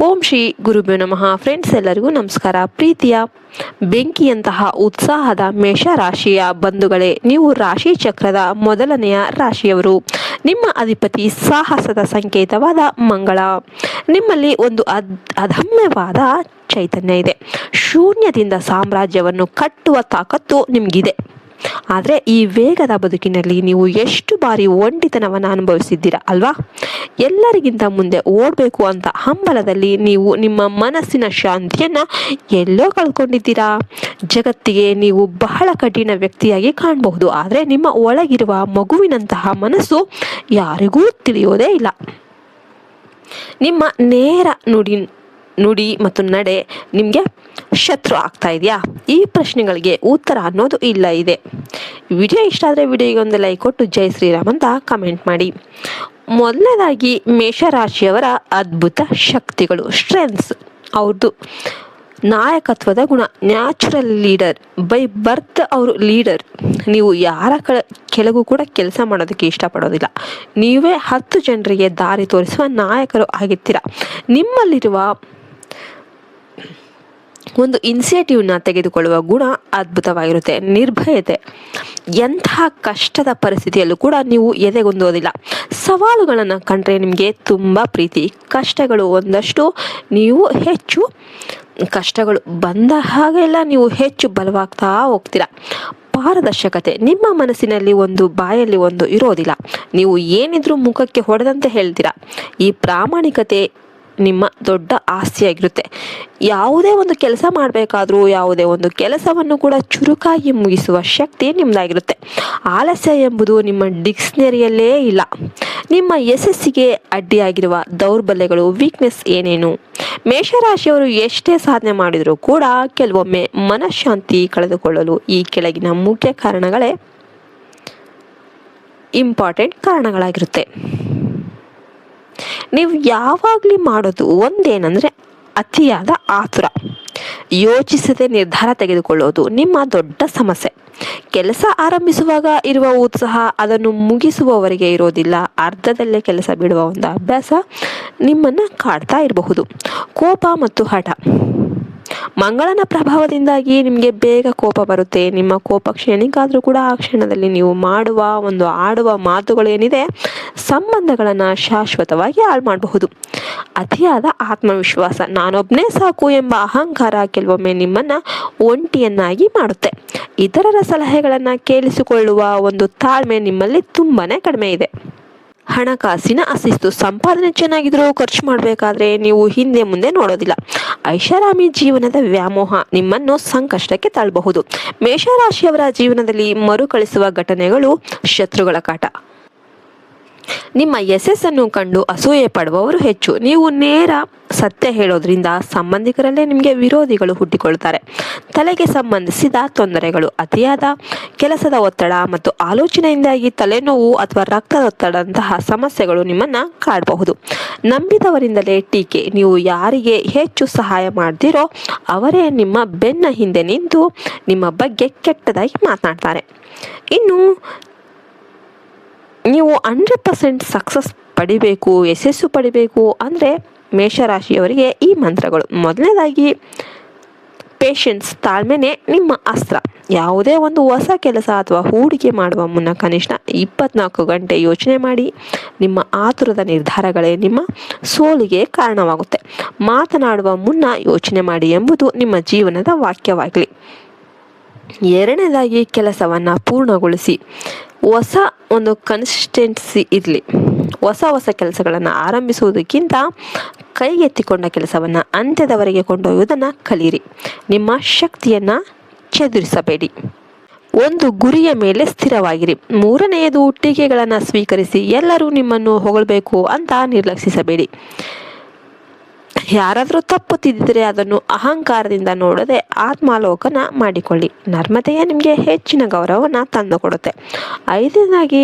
ಓಂ ಶ್ರೀ ಗುರುಭ್ಯೋ ನಮಃ. ಫ್ರೆಂಡ್ಸ್, ಎಲ್ಲರಿಗೂ ನಮಸ್ಕಾರ. ಪ್ರೀತಿಯ ಬೆಂಕಿಯಂತಹ ಉತ್ಸಾಹದ ಮೇಷರಾಶಿಯ ಬಂಧುಗಳೇ, ನೀವು ರಾಶಿ ಚಕ್ರದ ಮೊದಲನೆಯ ರಾಶಿಯವರು. ನಿಮ್ಮ ಅಧಿಪತಿ ಸಾಹಸದ ಸಂಕೇತವಾದ ಮಂಗಳ. ನಿಮ್ಮಲ್ಲಿ ಒಂದು ಅದಮ್ಯವಾದ ಚೈತನ್ಯ ಇದೆ. ಶೂನ್ಯದಿಂದ ಸಾಮ್ರಾಜ್ಯವನ್ನು ಕಟ್ಟುವ ತಾಕತ್ತು ನಿಮಗಿದೆ. ಆದರೆ ಈ ವೇಗದ ಬದುಕಿನಲ್ಲಿ ನೀವು ಎಷ್ಟು ಬಾರಿ ಒಂಟಿತನವನ್ನು ಅನುಭವಿಸಿದ್ದೀರಾ ಅಲ್ವಾ? ಎಲ್ಲರಿಗಿಂತ ಮುಂದೆ ಓಡಬೇಕು ಅಂತ ಹಂಬಲದಲ್ಲಿ ನೀವು ನಿಮ್ಮ ಮನಸ್ಸಿನ ಶಾಂತಿಯನ್ನು ಎಲ್ಲೋ ಕಳ್ಕೊಂಡಿದ್ದೀರಾ. ಜಗತ್ತಿಗೆ ನೀವು ಬಹಳ ಕಠಿಣ ವ್ಯಕ್ತಿಯಾಗಿ ಕಾಣಬಹುದು, ಆದರೆ ನಿಮ್ಮ ಒಳಗಿರುವ ಮಗುವಿನಂತಹ ಮನಸ್ಸು ಯಾರಿಗೂ ತಿಳಿಯೋದೇ ಇಲ್ಲ. ನಿಮ್ಮ ನೇರ ನುಡಿ ಮತ್ತು ನಡೆ ನಿಮಗೆ ಶತ್ರು ಆಗ್ತಾ ಇದೆಯಾ? ಈ ಪ್ರಶ್ನೆಗಳಿಗೆ ಉತ್ತರ ಅನ್ನೋದು ಇಲ್ಲ ಇದೆ. ವಿಡಿಯೋ ಇಷ್ಟ ಆದರೆ ವಿಡಿಯೋಗೆ ಒಂದು ಲೈಕ್ ಕೊಟ್ಟು ಜೈ ಶ್ರೀರಾಮ್ ಅಂತ ಕಮೆಂಟ್ ಮಾಡಿ. ಮೊದಲನೇದಾಗಿ ಮೇಷರಾಶಿಯವರ ಅದ್ಭುತ ಶಕ್ತಿಗಳು, ಸ್ಟ್ರೆಂತ್ಸ್. ಅವ್ರದ್ದು ನಾಯಕತ್ವದ ಗುಣ, ನ್ಯಾಚುರಲ್ ಲೀಡರ್ ಬೈ ಬರ್ತ್. ಅವರು ಲೀಡರ್. ನೀವು ಯಾರ ಕೆಳಗೂ ಕೂಡ ಕೆಲಸ ಮಾಡೋದಕ್ಕೆ ಇಷ್ಟಪಡೋದಿಲ್ಲ. ನೀವೇ 10 ಜನರಿಗೆ ದಾರಿ ತೋರಿಸುವ ನಾಯಕರು ಆಗಿರ್ತೀರ. ನಿಮ್ಮಲ್ಲಿರುವ ಒಂದು ಇನಿಷಿಯೇಟಿವ್ನ ತೆಗೆದುಕೊಳ್ಳುವ ಗುಣ ಅದ್ಭುತವಾಗಿರುತ್ತೆ. ನಿರ್ಭಯತೆ. ಎಂತಹ ಕಷ್ಟದ ಪರಿಸ್ಥಿತಿಯಲ್ಲೂ ಕೂಡ ನೀವು ಎದೆಗುಂದೋದಿಲ್ಲ. ಸವಾಲುಗಳನ್ನು ಕಂಡ್ರೆ ನಿಮಗೆ ತುಂಬ ಪ್ರೀತಿ. ಕಷ್ಟಗಳು ಒಂದಷ್ಟು ನೀವು ಹೆಚ್ಚು ಕಷ್ಟಗಳು ಬಂದ ಹಾಗೆಲ್ಲ ನೀವು ಹೆಚ್ಚು ಬಲವಾಗ್ತಾ ಹೋಗ್ತೀರಾ. ಪಾರದರ್ಶಕತೆ. ನಿಮ್ಮ ಮನಸ್ಸಿನಲ್ಲಿ ಒಂದು, ಬಾಯಲ್ಲಿ ಒಂದು ಇರೋದಿಲ್ಲ. ನೀವು ಏನಿದ್ರೂ ಮುಖಕ್ಕೆ ಹೊಡೆದಂತೆ ಹೇಳ್ತೀರಾ. ಈ ಪ್ರಾಮಾಣಿಕತೆ ನಿಮ್ಮ ದೊಡ್ಡ ಆಸ್ತಿಯಾಗಿರುತ್ತೆ. ಯಾವುದೇ ಒಂದು ಕೆಲಸ ಮಾಡಬೇಕಾದ್ರೂ ಯಾವುದೇ ಒಂದು ಕೆಲಸವನ್ನು ಕೂಡ ಚುರುಕಾಗಿ ಮುಗಿಸುವ ಶಕ್ತಿ ನಿಮ್ಮದಾಗಿರುತ್ತೆ. ಆಲಸ್ಯ ಎಂಬುದು ನಿಮ್ಮ ಡಿಕ್ಷನರಿಯಲ್ಲೇ ಇಲ್ಲ. ನಿಮ್ಮ ಯಶಸ್ಸಿಗೆ ಅಡ್ಡಿಯಾಗಿರುವ ದೌರ್ಬಲ್ಯಗಳು, ವೀಕ್ನೆಸ್ ಏನೇನು? ಮೇಷರಾಶಿಯವರು ಎಷ್ಟೇ ಸಾಧನೆ ಮಾಡಿದರೂ ಕೂಡ ಕೆಲವೊಮ್ಮೆ ಮನಃಶಾಂತಿ ಕಳೆದುಕೊಳ್ಳಲು ಈ ಕೆಳಗಿನ ಮುಖ್ಯ ಕಾರಣಗಳೇ ಇಂಪಾರ್ಟೆಂಟ್ ಕಾರಣಗಳಾಗಿರುತ್ತೆ. ನೀವು ಯಾವಾಗಲೂ ಮಾಡೋದು ಒಂದೇನೆಂದರೆ ಅತಿಯಾದ ಆತುರ. ಯೋಚಿಸದೆ ನಿರ್ಧಾರ ತೆಗೆದುಕೊಳ್ಳೋದು ನಿಮ್ಮ ದೊಡ್ಡ ಸಮಸ್ಯೆ. ಕೆಲಸ ಆರಂಭಿಸುವಾಗ ಇರುವ ಉತ್ಸಾಹ ಅದನ್ನು ಮುಗಿಸುವವರೆಗೆ ಇರೋದಿಲ್ಲ. ಅರ್ಧದಲ್ಲೇ ಕೆಲಸ ಬಿಡುವ ಒಂದು ಅಭ್ಯಾಸ ನಿಮ್ಮನ್ನು ಕಾಡ್ತಾ ಇರಬಹುದು. ಕೋಪ ಮತ್ತು ಹಠ. ಮಂಗಳನ ಪ್ರಭಾವದಿಂದಾಗಿ ನಿಮಗೆ ಬೇಗ ಕೋಪ ಬರುತ್ತೆ. ನಿಮ್ಮ ಕೋಪ ಕ್ಷಣಿಕಾದರೂ ಕೂಡ ಆ ಕ್ಷಣದಲ್ಲಿ ನೀವು ಆಡುವ ಮಾತುಗಳೇನಿದೆ ಸಂಬಂಧಗಳನ್ನು ಶಾಶ್ವತವಾಗಿ ಹಾಳು ಮಾಡಬಹುದು. ಅತಿಯಾದ ಆತ್ಮವಿಶ್ವಾಸ. ನಾನೊಬ್ಬನೇ ಸಾಕು ಎಂಬ ಅಹಂಕಾರ ಕೆಲವೊಮ್ಮೆ ನಿಮ್ಮನ್ನು ಒಂಟಿಯನ್ನಾಗಿ ಮಾಡುತ್ತೆ. ಇತರರ ಸಲಹೆಗಳನ್ನು ಕೇಳಿಸಿಕೊಳ್ಳುವ ಒಂದು ತಾಳ್ಮೆ ನಿಮ್ಮಲ್ಲಿ ತುಂಬಾನೇ ಕಡಿಮೆ ಇದೆ. ಹಣಕಾಸಿನ ಅಶಿಸ್ತು. ಸಂಪಾದನೆ ಚೆನ್ನಾಗಿದ್ರೂ ಖರ್ಚು ಮಾಡಬೇಕಾದ್ರೆ ನೀವು ಹಿಂದೆ ಮುಂದೆ ನೋಡೋದಿಲ್ಲ. ಐಷಾರಾಮಿ ಜೀವನದ ವ್ಯಾಮೋಹ ನಿಮ್ಮನ್ನು ಸಂಕಷ್ಟಕ್ಕೆ ತಳ್ಳಬಹುದು. ಮೇಷರಾಶಿಯವರ ಜೀವನದಲ್ಲಿ ಮರುಕಳಿಸುವ ಘಟನೆಗಳು, ಶತ್ರುಗಳ ಕಾಟ. ನಿಮ್ಮ ಯಶಸ್ಸನ್ನು ಕಂಡು ಅಸೂಯೆ ಪಡುವವರು ಹೆಚ್ಚು. ನೀವು ನೇರ ಸತ್ಯ ಹೇಳೋದ್ರಿಂದ ಸಂಬಂಧಿಕರಲ್ಲೇ ನಿಮಗೆ ವಿರೋಧಿಗಳು ಹುಟ್ಟಿಕೊಳ್ತಾರೆ. ತಲೆಗೆ ಸಂಬಂಧಿಸಿದ ತೊಂದರೆಗಳು. ಅತಿಯಾದ ಕೆಲಸದ ಒತ್ತಡ ಮತ್ತು ಆಲೋಚನೆಯಿಂದಾಗಿ ತಲೆನೋವು ಅಥವಾ ರಕ್ತದೊತ್ತಡದಂತಹ ಸಮಸ್ಯೆಗಳು ನಿಮ್ಮನ್ನು ಕಾಡಬಹುದು. ನಂಬಿದವರಿಂದಲೇ ಟೀಕೆ. ನೀವು ಯಾರಿಗೆ ಹೆಚ್ಚು ಸಹಾಯ ಮಾಡ್ತೀರೋ ಅವರೇ ನಿಮ್ಮ ಬೆನ್ನ ಹಿಂದೆ ನಿಂತು ನಿಮ್ಮ ಬಗ್ಗೆ ಕೆಟ್ಟದಾಗಿ ಮಾತನಾಡ್ತಾರೆ. ಇನ್ನು ನೀವು 100% ಸಕ್ಸಸ್ ಪಡಿಬೇಕು, ಯಶಸ್ಸು ಪಡಿಬೇಕು ಅಂದರೆ ಮೇಷರಾಶಿಯವರಿಗೆ ಈ ಮಂತ್ರಗಳು. ಮೊದಲನೇದಾಗಿ ಪೇಷನ್ಸ್. ತಾಳ್ಮೆನೇ ನಿಮ್ಮ ಅಸ್ತ್ರ. ಯಾವುದೇ ಒಂದು ಹೊಸ ಕೆಲಸ ಅಥವಾ ಹೂಡಿಕೆ ಮಾಡುವ ಮುನ್ನ ಕನಿಷ್ಠ 24 ಗಂಟೆ ಯೋಚನೆ ಮಾಡಿ. ನಿಮ್ಮ ಆತುರದ ನಿರ್ಧಾರಗಳೇ ನಿಮ್ಮ ಸೋಲಿಗೆ ಕಾರಣವಾಗುತ್ತೆ. ಮಾತನಾಡುವ ಮುನ್ನ ಯೋಚನೆ ಮಾಡಿ ಎಂಬುದು ನಿಮ್ಮ ಜೀವನದ ವಾಕ್ಯವಾಗಲಿ. ಎರಡನೇದಾಗಿ ಕೆಲಸವನ್ನು ಪೂರ್ಣಗೊಳಿಸಿ. ಹೊಸ ಒಂದು ಕನ್ಸಿಸ್ಟೆನ್ಸಿ ಇರಲಿ. ಹೊಸ ಕೆಲಸಗಳನ್ನು ಆರಂಭಿಸುವುದಕ್ಕಿಂತ ಕೈಗೆತ್ತಿಕೊಂಡ ಕೆಲಸವನ್ನು ಅಂತ್ಯದವರೆಗೆ ಕೊಂಡೊಯ್ಯುವುದನ್ನು ಕಲಿಯಿರಿ. ನಿಮ್ಮ ಶಕ್ತಿಯನ್ನು ಚದುರಿಸಬೇಡಿ. ಒಂದು ಗುರಿಯ ಮೇಲೆ ಸ್ಥಿರವಾಗಿರಿ. ಮೂರನೆಯದು ಟೀಕೆಗಳನ್ನು ಸ್ವೀಕರಿಸಿ. ಎಲ್ಲರೂ ನಿಮ್ಮನ್ನು ಹೊಗಳಬೇಕು ಅಂತ ನಿರ್ಲಕ್ಷಿಸಬೇಡಿ. ಯಾರಾದರೂ ತಪ್ಪು ತಿದ್ದಿದರೆ ಅದನ್ನು ಅಹಂಕಾರದಿಂದ ನೋಡದೆ ಆತ್ಮಾವಲೋಕನ ಮಾಡಿಕೊಳ್ಳಿ. ನರ್ಮತೆಯೇ ನಿಮಗೆ ಹೆಚ್ಚಿನ ಗೌರವವನ್ನು ತಂದುಕೊಡುತ್ತೆ. ಐದನೇದಾಗಿ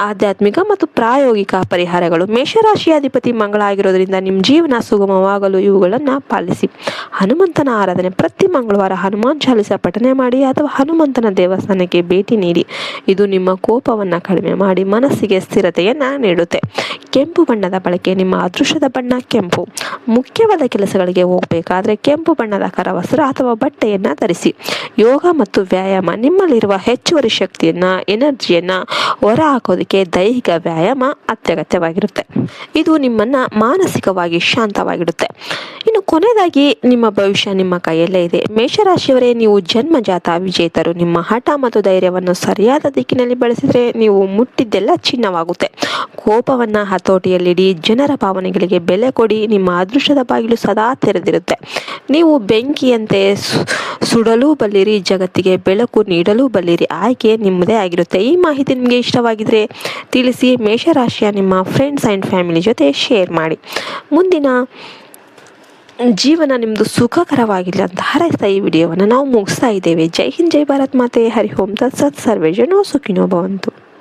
ಆಧ್ಯಾತ್ಮಿಕ ಮತ್ತು ಪ್ರಾಯೋಗಿಕ ಪರಿಹಾರಗಳು. ಮೇಷರಾಶಿಯ ಅಧಿಪತಿ ಮಂಗಳ ಆಗಿರೋದ್ರಿಂದ ನಿಮ್ಮ ಜೀವನ ಸುಗಮವಾಗಲು ಇವುಗಳನ್ನು ಪಾಲಿಸಿ. ಹನುಮಂತನ ಆರಾಧನೆ ಪ್ರತಿ ಮಂಗಳವಾರ ಹನುಮಾನ್ ಚಾಲಿಸ ಪಠನೆ ಮಾಡಿ ಅಥವಾ ಹನುಮಂತನ ದೇವಸ್ಥಾನಕ್ಕೆ ಭೇಟಿ ನೀಡಿ. ಇದು ನಿಮ್ಮ ಕೋಪವನ್ನು ಕಡಿಮೆ ಮಾಡಿ ಮನಸ್ಸಿಗೆ ಸ್ಥಿರತೆಯನ್ನು ನೀಡುತ್ತೆ. ಕೆಂಪು ಬಣ್ಣದ ಬಳಕೆ. ನಿಮ್ಮ ಅದೃಷ್ಟದ ಬಣ್ಣ ಕೆಂಪು. ಮುಖ್ಯವಾದ ಕೆಲಸಗಳಿಗೆ ಹೋಗಬೇಕಾದ್ರೆ ಕೆಂಪು ಬಣ್ಣದ ಕರವಸ್ತ್ರ ಅಥವಾ ಬಟ್ಟೆಯನ್ನು ಧರಿಸಿ. ಯೋಗ ಮತ್ತು ವ್ಯಾಯಾಮ. ನಿಮ್ಮಲ್ಲಿರುವ ಹೆಚ್ಚುವರಿ ಶಕ್ತಿಯನ್ನು ಎನರ್ಜಿಯನ್ನು ಹೊರಹಾಕೋದಕ್ಕೆ ದೈಹಿಕ ವ್ಯಾಯಾಮ ಅತ್ಯಗತ್ಯವಾಗಿರುತ್ತೆ. ಇದು ನಿಮ್ಮನ್ನು ಮಾನಸಿಕವಾಗಿ ಶಾಂತವಾಗಿಡುತ್ತೆ. ಇನ್ನು ಕೊನೆಯದಾಗಿ ನಿಮ್ಮ ಭವಿಷ್ಯ ನಿಮ್ಮ ಕೈಯಲ್ಲೇ ಇದೆ. ಮೇಷರಾಶಿಯವರೇ, ನೀವು ಜನ್ಮಜಾತ ವಿಜೇತರು. ನಿಮ್ಮ ಹಠ ಮತ್ತು ಧೈರ್ಯವನ್ನು ಸರಿಯಾದ ದಿಕ್ಕಿನಲ್ಲಿ ಬಳಸಿದರೆ ನೀವು ಮುಟ್ಟಿದ್ದೆಲ್ಲ ಚಿನ್ನವಾಗುತ್ತೆ. ಕೋಪವನ್ನು ಹತೋಟಿಯಲ್ಲಿಡಿ. ಜನರ ಭಾವನೆಗಳಿಗೆ ಬೆಲೆ ಕೊಡಿ. ನಿಮ್ಮ ಅದೃಷ್ಟದ ಬಾಗಿಲು ಸದಾ ತೆರೆದಿರುತ್ತೆ. ನೀವು ಬೆಂಕಿಯಂತೆ ಸುಡಲೂ ಬಲ್ಲಿರಿ, ಜಗತ್ತಿಗೆ ಬೆಳಕು ನೀಡಲೂ ಬಲ್ಲಿರಿ. ಆಯ್ಕೆ ನಿಮ್ಮದೇ ಆಗಿರುತ್ತೆ. ಈ ಮಾಹಿತಿ ನಿಮಗೆ ಇಷ್ಟವಾಗಿದ್ದರೆ ತಿಳಿಸಿ. ಮೇಷರಾಶಿಯ ನಿಮ್ಮ ಫ್ರೆಂಡ್ಸ್ ಆ್ಯಂಡ್ ಫ್ಯಾಮಿಲಿ ಜೊತೆ ಶೇರ್ ಮಾಡಿ. ಮುಂದಿನ ಜೀವನ ನಿಮ್ಮದು ಸುಖಕರವಾಗಿಲ್ಲ ಅಂತ ಹಾರೈಸ್ತಾ ಈ ವಿಡಿಯೋವನ್ನು ನಾವು ಮುಗಿಸ್ತಾ ಇದ್ದೇವೆ. ಜೈ ಹಿಂದ್, ಜೈ ಭಾರತ್ ಮಾತೆ, ಹರಿ ಓಂ ತತ್ಸತ್. ಸರ್ವೇ ಜನೋ ಸುಖಿನೋ ಭವಂತು.